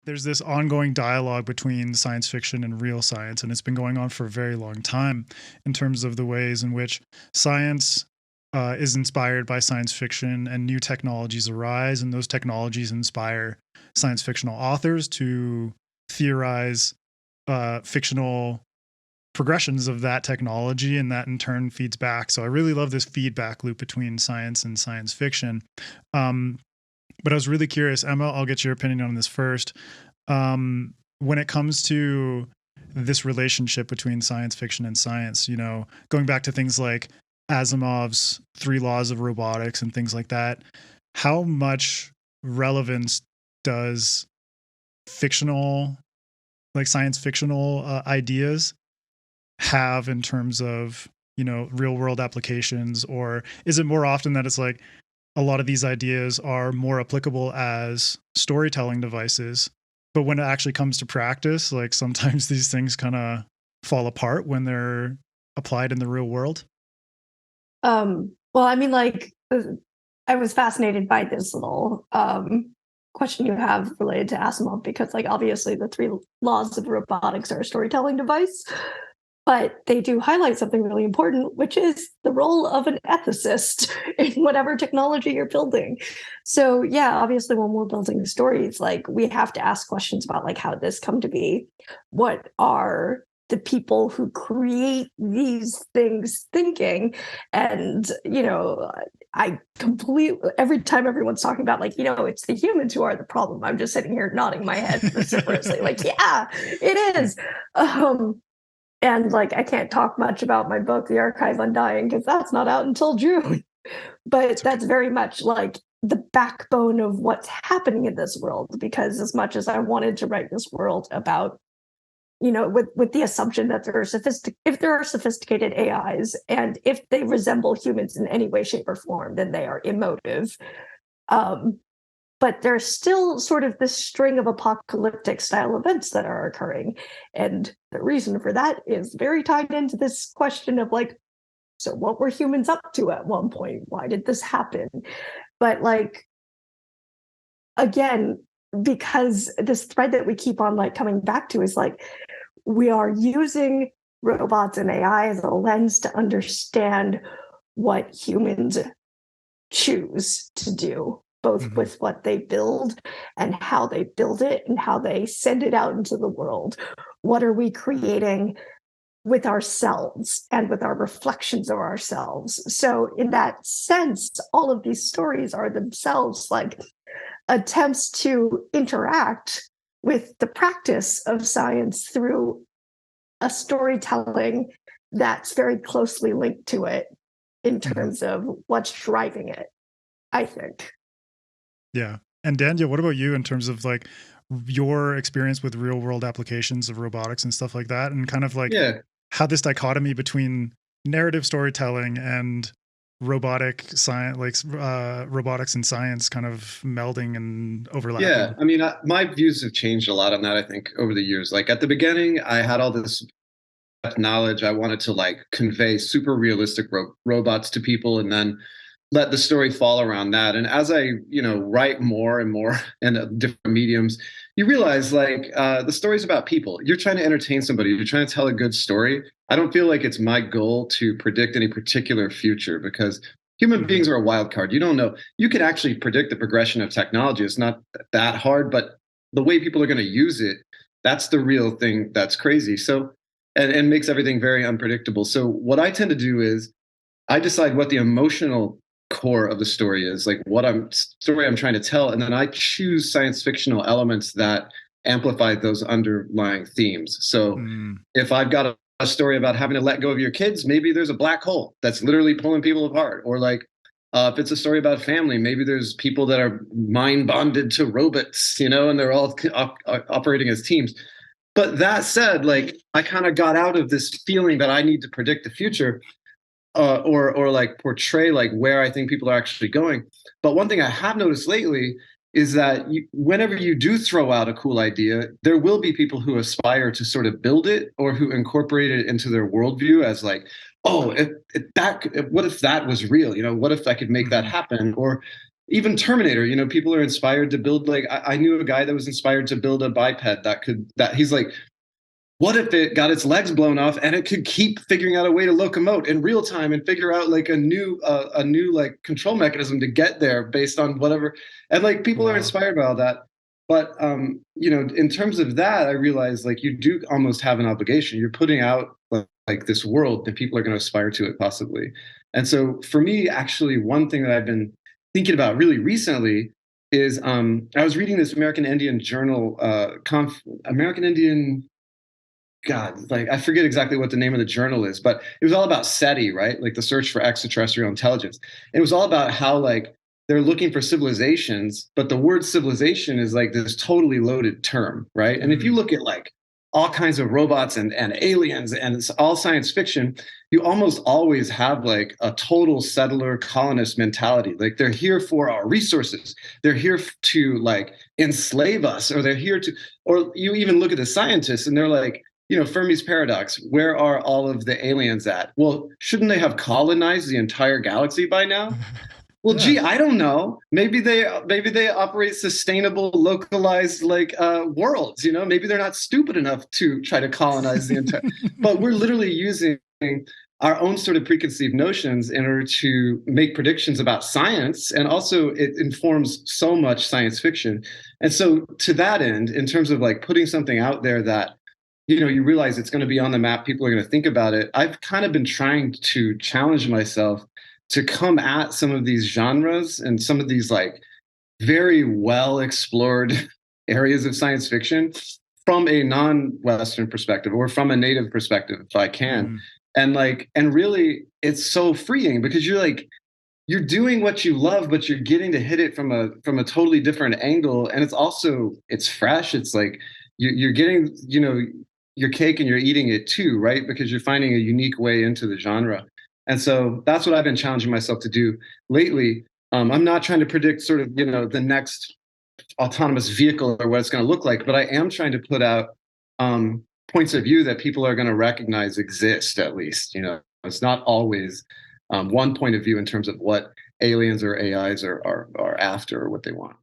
there's this ongoing dialogue between science fiction and real science, and it's been going on for a very long time in terms of the ways in which science is inspired by science fiction and new technologies arise, and those technologies inspire science fictional authors to theorize fictional progressions of that technology, and that in turn feeds back. So I really love this feedback loop between science and science fiction. But I was really curious, Emma, I'll get your opinion on this first. When it comes to this relationship between science fiction and science, you know, going back to things like Asimov's 3 laws of robotics and things like that, how much relevance does fictional, like science fictional ideas have in terms of, you know, real world applications? Or is it more often that it's like a lot of these ideas are more applicable as storytelling devices, but when it actually comes to practice, like sometimes these things kind of fall apart when they're applied in the real world? Well, I mean, like, I was fascinated by this little question you have related to Asimov, because, like, obviously the 3 laws of robotics are a storytelling device, but they do highlight something really important, which is the role of an ethicist in whatever technology you're building. So yeah, obviously when we're building stories, like, we have to ask questions about, like, how did this come to be? What are the people who create these things thinking? And, you know, I completely, every time everyone's talking about, like, you know, it's the humans who are the problem, I'm just sitting here nodding my head vociferously, like, yeah, it is. And, like, I can't talk much about my book, The Archive Undying, because that's not out until June. But that's very much like the backbone of what's happening in this world, because as much as I wanted to write this world about, you know, with the assumption that if there are sophisticated AIs, and if they resemble humans in any way, shape, or form, then they are emotive. But there's still sort of this string of apocalyptic style events that are occurring. And the reason for that is very tied into this question of, like, so what were humans up to at one point? Why did this happen? But, like, again, because this thread that we keep on, like, coming back to is, like, we are using robots and AI as a lens to understand what humans choose to do, both with what they build and how they build it and how they send it out into the world. What are we creating with ourselves and with our reflections of ourselves? So in that sense, all of these stories are themselves, like, attempts to interact with the practice of science through a storytelling that's very closely linked to it in terms of what's driving it, I think. Yeah. And Daniel, what about you in terms of, like, your experience with real world applications of robotics and stuff like that, and kind of like how this dichotomy between narrative storytelling and robotic science, like robotics and science, kind of melding and overlapping? Yeah, I mean, my views have changed a lot on that, I think, over the years. Like, at the beginning, I had all this knowledge. I wanted to, like, convey super realistic robots to people, and then let the story fall around that. And as I, you know, write more and more in different mediums, you realize, like, the story's about people. You're trying to entertain somebody. You're trying to tell a good story. I don't feel like it's my goal to predict any particular future, because human beings are a wild card. You don't know. You can actually predict the progression of technology. It's not that hard, but the way people are going to use it, that's the real thing that's crazy. So, and makes everything very unpredictable. So what I tend to do is I decide what the emotional core of the story is, like what story I'm trying to tell, and then I choose science fictional elements that amplify those underlying themes. So if I've got a story about having to let go of your kids, maybe there's a black hole that's literally pulling people apart. Or, like, if it's a story about family, maybe there's people that are mind bonded to robots, you know, and they're all operating as teams. But that said, like, I kind of got out of this feeling that I need to predict the future, or like portray, like, where I think people are actually going. But one thing I have noticed lately is that whenever you do throw out a cool idea, there will be people who aspire to sort of build it, or who incorporate it into their worldview as, like, oh, what if that was real? You know, what if I could make that happen? Or even Terminator, you know, people are inspired to build, like, I knew a guy that was inspired to build a biped that he's like, what if it got its legs blown off and it could keep figuring out a way to locomote in real time and figure out like a new like control mechanism to get there based on whatever. And like people are inspired by all that. But you know, in terms of that, I realized like you do almost have an obligation. You're putting out like this world that people are going to aspire to it possibly. And so for me, actually, one thing that I've been thinking about really recently is I was reading this American Indian journal, American Indian, God, like I forget exactly what the name of the journal is, but it was all about SETI, right? Like the search for extraterrestrial intelligence. It was all about how like they're looking for civilizations, but the word civilization is like this totally loaded term, right? And if you look at like all kinds of robots and aliens and it's all science fiction, you almost always have like a total settler colonist mentality. Like they're here for our resources. They're here to like enslave us, or they're here to, or you even look at the scientists and they're like, you know, Fermi's paradox, where are all of the aliens at? Well, shouldn't they have colonized the entire galaxy by now? Well, yeah. Gee, I don't know. Maybe they operate sustainable, localized like worlds. You know, maybe they're not stupid enough to try to colonize the entire. But we're literally using our own sort of preconceived notions in order to make predictions about science, and also it informs so much science fiction. And so, to that end, in terms of like putting something out there that, you know, you realize it's going to be on the map, people are going to think about it. I've kind of been trying to challenge myself to come at some of these genres and some of these like very well explored areas of science fiction from a non-Western perspective or from a native perspective, if I can. And really it's so freeing because you're doing what you love, but you're getting to hit it from a totally different angle. And it's fresh. It's like you're getting, you know, your cake and you're eating it too, right? Because you're finding a unique way into the genre. And so that's what I've been challenging myself to do lately. I'm not trying to predict sort of, you know, the next autonomous vehicle or what it's going to look like, but I am trying to put out points of view that people are going to recognize exist, at least. You know, it's not always one point of view in terms of what aliens or AIs are after or what they want.